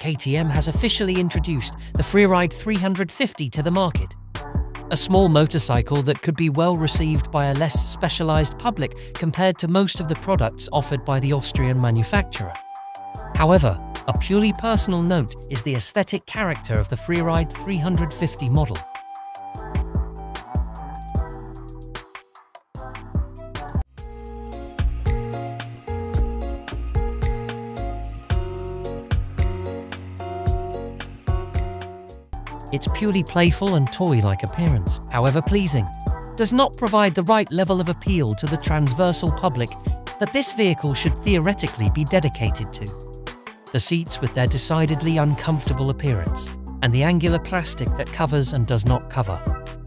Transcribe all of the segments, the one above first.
KTM has officially introduced the Freeride 350 to the market. A small motorcycle that could be well received by a less specialized public compared to most of the products offered by the Austrian manufacturer. However, a purely personal note is the aesthetic character of the Freeride 350 model. Its purely playful and toy-like appearance, however pleasing, does not provide the right level of appeal to the transversal public that this vehicle should theoretically be dedicated to. The seats with their decidedly uncomfortable appearance, and the angular plastic that covers and does not cover,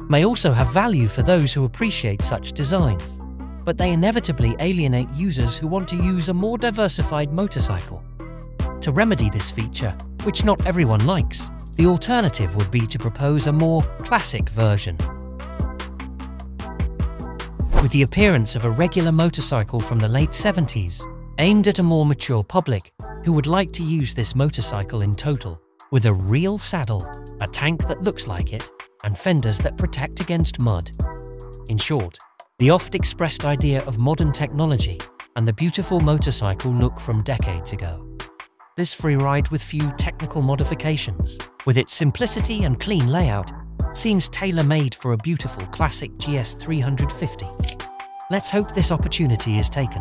may also have value for those who appreciate such designs, but they inevitably alienate users who want to use a more diversified motorcycle. To remedy this feature, which not everyone likes, the alternative would be to propose a more classic version. With the appearance of a regular motorcycle from the late 70s, aimed at a more mature public who would like to use this motorcycle in total, with a real saddle, a tank that looks like it, and fenders that protect against mud. In short, the oft-expressed idea of modern technology and the beautiful motorcycle look from decades ago. This Freeride with few technical modifications, with its simplicity and clean layout, seems tailor-made for a beautiful classic GS 350. Let's hope this opportunity is taken.